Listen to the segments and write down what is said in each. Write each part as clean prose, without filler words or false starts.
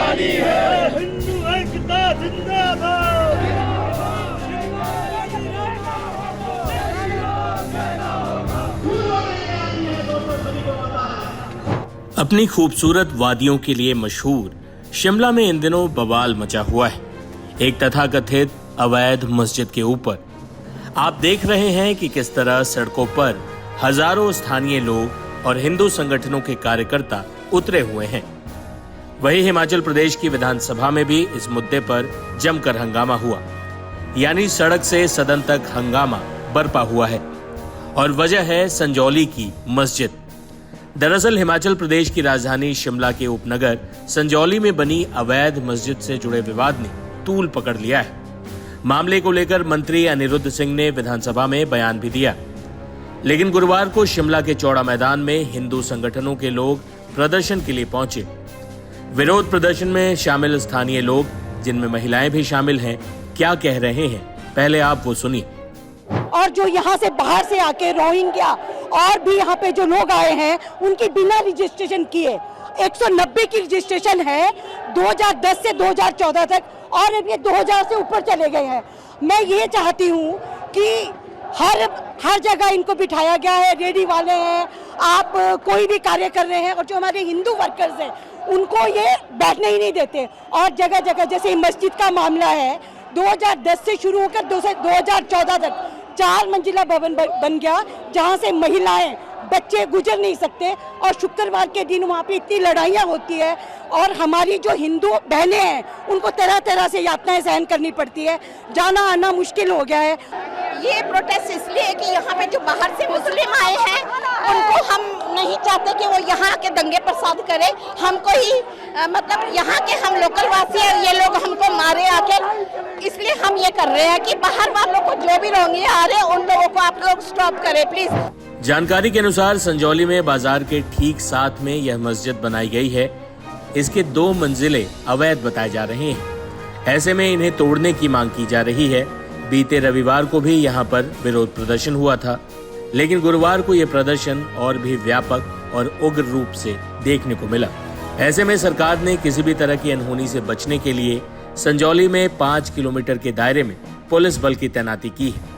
राजधानी है। हिंदू एकता जिंदाबाद। अपनी खूबसूरत वादियों के लिए मशहूर शिमला में इन दिनों बवाल मचा हुआ है। एक तथाकथित अवैध मस्जिद के ऊपर आप देख रहे हैं कि किस तरह सड़कों पर हजारों स्थानीय लोग और हिंदू संगठनों के कार्यकर्ता उतरे हुए हैं। वहीं हिमाचल प्रदेश की विधानसभा में भी इस मुद्दे पर जमकर हंगामा हुआ, यानी सड़क से सदन तक हंगामा बरपा हुआ है। और वजह है संजौली की मस्जिद। दरअसल हिमाचल प्रदेश की राजधानी शिमला के उपनगर संजौली में बनी अवैध मस्जिद से जुड़े विवाद ने तूल पकड़ लिया है। मामले को लेकर मंत्री अनिरुद्ध सिंह ने विधानसभा में बयान भी दिया, लेकिन गुरुवार को शिमला के चौड़ा मैदान में हिंदू संगठनों के लोग प्रदर्शन के लिए पहुंचे। विरोध प्रदर्शन में शामिल स्थानीय लोग, जिनमें महिलाएं भी शामिल हैं, क्या कह रहे हैं, पहले आप वो सुनिए। और जो यहाँ से बाहर से आके रोहिंग्या और भी यहाँ पे जो लोग आए हैं, उनकी बिना रजिस्ट्रेशन किए 190 की रजिस्ट्रेशन है 2010 से 2014 तक, और अब ये 2000 से ऊपर चले गए हैं। मैं ये चाहती हूँ कि हर जगह इनको बिठाया गया है, रेडी वाले हैं, आप कोई भी कार्य कर रहे हैं, और जो हमारे हिंदू वर्कर्स हैं उनको ये बैठने ही नहीं देते। और जगह जगह जैसे मस्जिद का मामला है, 2010 से शुरू होकर 2014 तक 4 मंजिला भवन बन गया, जहां से महिलाएं बच्चे गुजर नहीं सकते। और शुक्रवार के दिन वहाँ पे इतनी लड़ाइयाँ होती है, और हमारी जो हिंदू बहनें हैं उनको तरह तरह से यातनाएं सहन करनी पड़ती है, जाना आना मुश्किल हो गया है। ये प्रोटेस्ट इसलिए है कि यहाँ पे जो बाहर से मुस्लिम आए हैं उनको हम नहीं चाहते कि वो यहाँ के दंगे फसाद करें। हमको ही मतलब यहाँ के हम लोकल वासी हैं, ये लोग हमको मारे आके, इसलिए हम ये कर रहे हैं कि बाहर वालों को जो भी रोंगे आ रहे उन लोगों को आप लोग स्टॉप करें प्लीज। जानकारी के अनुसार संजौली में बाजार के ठीक साथ में यह मस्जिद बनाई गई है। इसके 2 मंजिले अवैध बताए जा रहे हैं। ऐसे में इन्हें तोड़ने की मांग की जा रही है। बीते रविवार को भी यहाँ पर विरोध प्रदर्शन हुआ था, लेकिन गुरुवार को यह प्रदर्शन और भी व्यापक और उग्र रूप से देखने को मिला। ऐसे में सरकार ने किसी भी तरह की अनहोनी से बचने के लिए संजौली में 5 किलोमीटर के दायरे में पुलिस बल की तैनाती की है।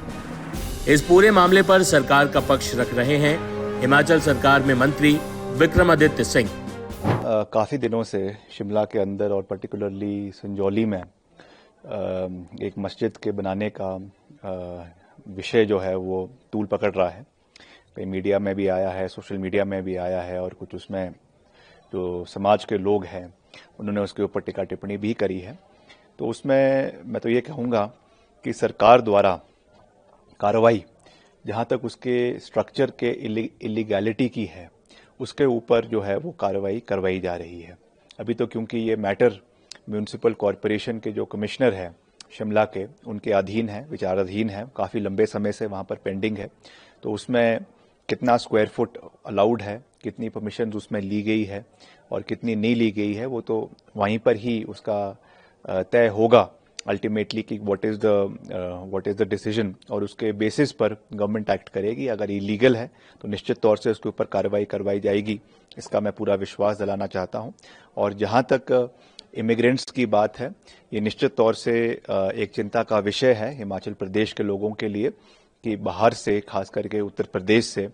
इस पूरे मामले पर सरकार का पक्ष रख रहे हैं हिमाचल सरकार में मंत्री विक्रमादित्य सिंह। काफ़ी दिनों से शिमला के अंदर और पर्टिकुलरली संजौली में एक मस्जिद के बनाने का विषय जो है वो तूल पकड़ रहा है। कई मीडिया में भी आया है, सोशल मीडिया में भी आया है, और कुछ उसमें जो समाज के लोग हैं उन्होंने उसके ऊपर टिक्का टिप्पणी भी करी है। तो उसमें मैं तो ये कहूँगा कि सरकार द्वारा कार्रवाई जहाँ तक उसके स्ट्रक्चर के इलीगैलिटी की है उसके ऊपर जो है वो कार्रवाई करवाई जा रही है। अभी तो क्योंकि ये मैटर म्यूनिसिपल कॉरपोरेशन के जो कमिश्नर है शिमला के, उनके अधीन है, विचाराधीन है, काफ़ी लंबे समय से वहाँ पर पेंडिंग है, तो उसमें कितना स्क्वायर फुट अलाउड है, कितनी परमिशन उसमें ली गई है और कितनी नहीं ली गई है, वो तो वहीं पर ही उसका तय होगा अल्टीमेटली कि व्हाट इज़ द डिसीजन, और उसके बेसिस पर गवर्नमेंट एक्ट करेगी। अगर इलीगल है तो निश्चित तौर से उसके ऊपर कार्रवाई करवाई जाएगी, इसका मैं पूरा विश्वास दिलाना चाहता हूँ। और जहाँ तक इमिग्रेंट्स की बात है, ये निश्चित तौर से एक चिंता का विषय है हिमाचल प्रदेश के लोगों के लिए कि बाहर से, खास करके उत्तर प्रदेश से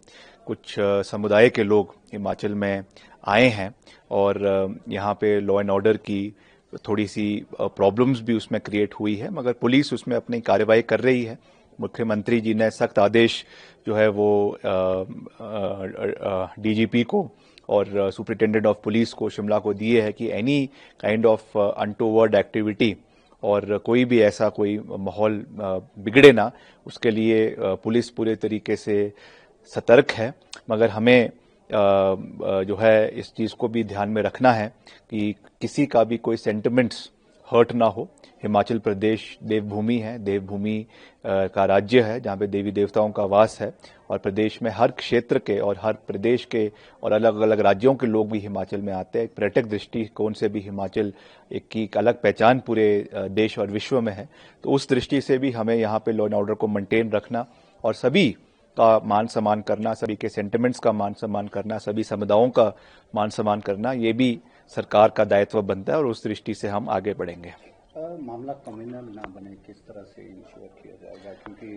कुछ समुदाय के लोग हिमाचल में आए हैं, और यहाँ पे लॉ एंड ऑर्डर की थोड़ी सी प्रॉब्लम्स भी उसमें क्रिएट हुई है, मगर पुलिस उसमें अपनी कार्रवाई कर रही है। मुख्यमंत्री जी ने सख्त आदेश जो है वो डीजीपी को और सुपरिटेंडेंट ऑफ पुलिस को शिमला को दिए है कि any kind of untoward activity और कोई भी ऐसा कोई माहौल बिगड़े ना, उसके लिए पुलिस पूरे तरीके से सतर्क है। मगर हमें जो है इस चीज़ को भी ध्यान में रखना है कि किसी का भी कोई सेंटिमेंट्स हर्ट ना हो। हिमाचल प्रदेश देवभूमि है, देवभूमि का राज्य है जहाँ पे देवी देवताओं का वास है, और प्रदेश में हर क्षेत्र के और हर प्रदेश के और अलग अलग राज्यों के लोग भी हिमाचल में आते हैं। एक पर्यटक दृष्टिकोण से भी हिमाचल एक अलग पहचान पूरे देश और विश्व में है। तो उस दृष्टि से भी हमें यहाँ पे लॉ एंड ऑर्डर को मेंटेन रखना और सभी का मान सम्मान करना, सभी के सेंटिमेंट्स का मान सम्मान करना, सभी समुदायों का मान सम्मान करना, ये भी सरकार का दायित्व बनता है और उस दृष्टि से हम आगे बढ़ेंगे। मामला कम्युनल ना बने, किस तरह से इंश्योर किया जाएगा, क्योंकि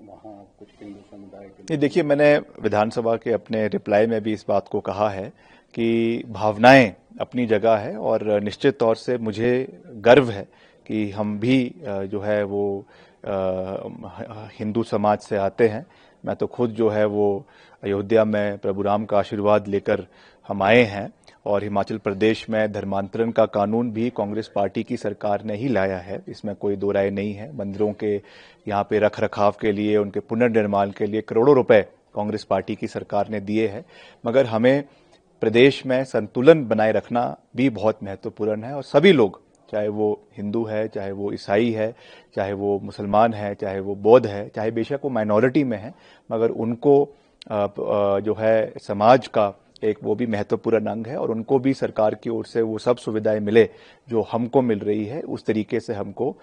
वहाँ कुछ हिंदू समुदाय के देखिए, मैंने विधानसभा के अपने रिप्लाई में भी इस बात को कहा है कि भावनाएं अपनी जगह है और निश्चित तौर से मुझे गर्व है कि हम भी जो है वो हिंदू समाज से आते हैं। मैं तो खुद जो है वो अयोध्या में प्रभु राम का आशीर्वाद लेकर हम आए हैं और हिमाचल प्रदेश में धर्मांतरण का कानून भी कांग्रेस पार्टी की सरकार ने ही लाया है, इसमें कोई दो राय नहीं है। मंदिरों के यहाँ पे रख रखाव के लिए, उनके पुनर्निर्माण के लिए करोड़ों रुपए कांग्रेस पार्टी की सरकार ने दिए हैं, मगर हमें प्रदेश में संतुलन बनाए रखना भी बहुत महत्वपूर्ण है और सभी लोग, चाहे वो हिंदू है, चाहे वो ईसाई है, चाहे वो मुसलमान है, चाहे वो बौद्ध है, चाहे बेशक वो माइनॉरिटी में है, मगर उनको जो है समाज का एक वो भी महत्वपूर्ण अंग है और उनको भी सरकार की ओर से वो सब सुविधाएं मिले जो हमको मिल रही है। उस तरीके से हमको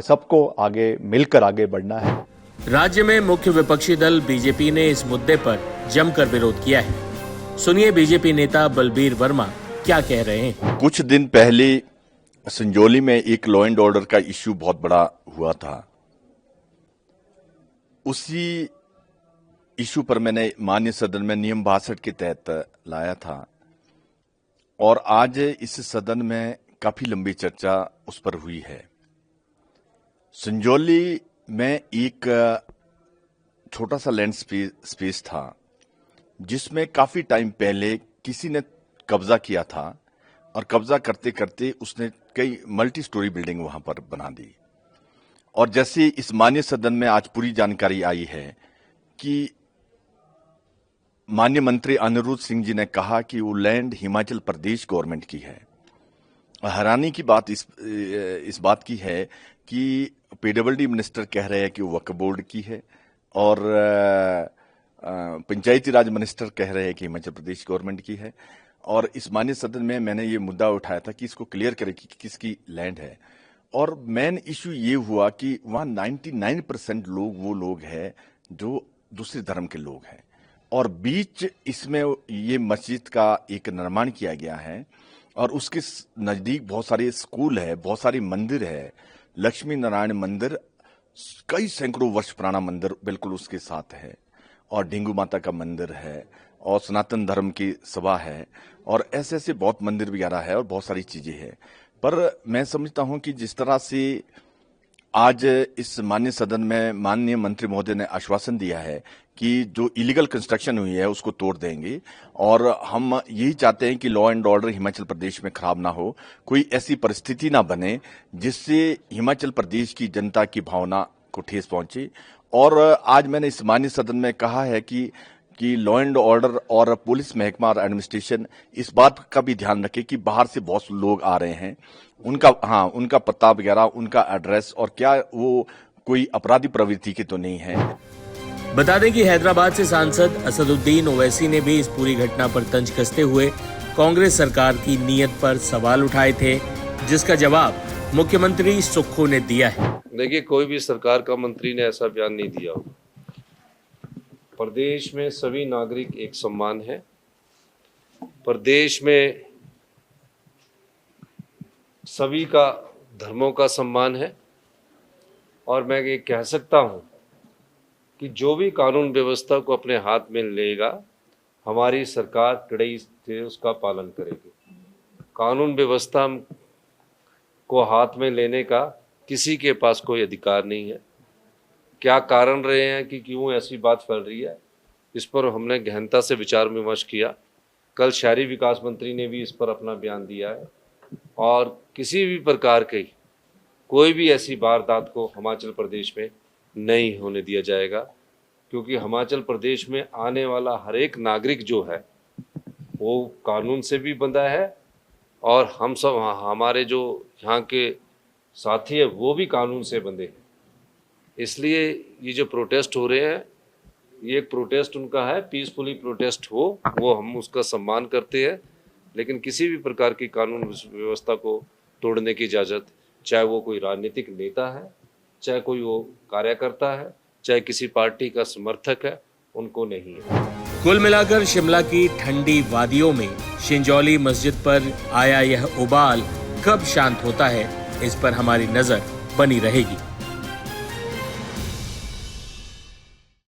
सबको आगे मिलकर आगे बढ़ना है। राज्य में मुख्य विपक्षी दल बीजेपी ने इस मुद्दे पर जमकर विरोध किया है। सुनिए बीजेपी नेता बलबीर वर्मा क्या कह रहे हैं। कुछ दिन पहले संजौली में एक लॉ एंड ऑर्डर का इश्यू बहुत बड़ा हुआ था। उसी इश्यू पर मैंने माननीय सदन में नियम 62 के तहत लाया था और आज इस सदन में काफी लंबी चर्चा उस पर हुई है। संजौली में एक छोटा सा लैंड स्पेस था जिसमें काफी टाइम पहले किसी ने कब्जा किया था और कब्जा करते करते उसने कई मल्टी स्टोरी बिल्डिंग वहां पर बना दी। और जैसे इस माननीय सदन में आज पूरी जानकारी आई है कि माननीय मंत्री अनिरुद्ध सिंह जी ने कहा कि वो लैंड हिमाचल प्रदेश गवर्नमेंट की है। हैरानी की बात इस बात की है कि पीडब्ल्यूडी मिनिस्टर कह रहे हैं कि वो वक्फ बोर्ड की है और पंचायती राज मिनिस्टर कह रहे हैं कि हिमाचल प्रदेश गवर्नमेंट की है। और इस माननीय सदन में मैंने ये मुद्दा उठाया था कि इसको क्लियर करें कि किसकी लैंड है। और मेन इश्यू ये हुआ कि वहां 99% लोग वो लोग हैं जो दूसरे धर्म के लोग हैं और बीच इसमें ये मस्जिद का एक निर्माण किया गया है और उसके नजदीक बहुत सारे स्कूल है, बहुत सारी मंदिर है। लक्ष्मी नारायण मंदिर कई सैकड़ों वर्ष पुराना मंदिर बिल्कुल उसके साथ है और ढिंगू माता का मंदिर है और सनातन धर्म की सभा है और ऐसे ऐसे बहुत मंदिर वगैरह है और बहुत सारी चीजें हैं। पर मैं समझता हूं कि जिस तरह से आज इस माननीय सदन में माननीय मंत्री महोदय ने आश्वासन दिया है कि जो इलीगल कंस्ट्रक्शन हुई है उसको तोड़ देंगे और हम यही चाहते हैं कि law and order Himachal Pradesh में खराब ना हो, कोई ऐसी परिस्थिति ना बने जिससे हिमाचल प्रदेश की जनता की भावना को ठेस पहुंचे। और आज मैंने इस माननीय सदन में कहा है कि लॉ एंड ऑर्डर और पुलिस महकमा और एडमिनिस्ट्रेशन इस बात का भी ध्यान रखे कि बाहर से बहुत लोग आ रहे हैं, उनका पता वगैरह, उनका एड्रेस और क्या वो कोई अपराधी प्रवृत्ति के तो नहीं है। बता दें कि हैदराबाद से सांसद असदुद्दीन ओवैसी ने भी इस पूरी घटना पर तंज कसते हुए कांग्रेस सरकार की नीयत पर सवाल उठाए थे, जिसका जवाब मुख्यमंत्री सुक्खू ने दिया है। देखिए, कोई भी सरकार का मंत्री ने ऐसा बयान नहीं दिया होगा। प्रदेश में सभी नागरिक एक समान है। प्रदेश में सभी का धर्मों का सम्मान है और मैं ये कह सकता हूं कि जो भी कानून व्यवस्था को अपने हाथ में लेगा, हमारी सरकार कड़ाई से उसका पालन करेगी। कानून व्यवस्था को हाथ में लेने का किसी के पास कोई अधिकार नहीं है। क्या कारण रहे हैं कि क्यों ऐसी बात फैल रही है, इस पर हमने गहनता से विचार विमर्श किया। कल शहरी विकास मंत्री ने भी इस पर अपना बयान दिया है और किसी भी प्रकार की कोई भी ऐसी वारदात को हिमाचल प्रदेश में नहीं होने दिया जाएगा, क्योंकि हिमाचल प्रदेश में आने वाला हर एक नागरिक जो है वो कानून से भी बंधा है और हम सब, हमारे जो यहाँ के साथी है वो भी कानून से बंधे हैं। इसलिए ये जो प्रोटेस्ट हो रहे हैं, ये एक प्रोटेस्ट उनका है, पीसफुली प्रोटेस्ट हो, वो हम उसका सम्मान करते हैं, लेकिन किसी भी प्रकार की कानून व्यवस्था को तोड़ने की इजाज़त, चाहे वो कोई राजनीतिक नेता है, चाहे कोई वो कार्यकर्ता है, चाहे किसी पार्टी का समर्थक है, उनको नहीं है। कुल मिलाकर शिमला की ठंडी वादियों में शिंजौली मस्जिद पर आया यह उबाल कब शांत होता है, इस पर हमारी नजर बनी रहेगी।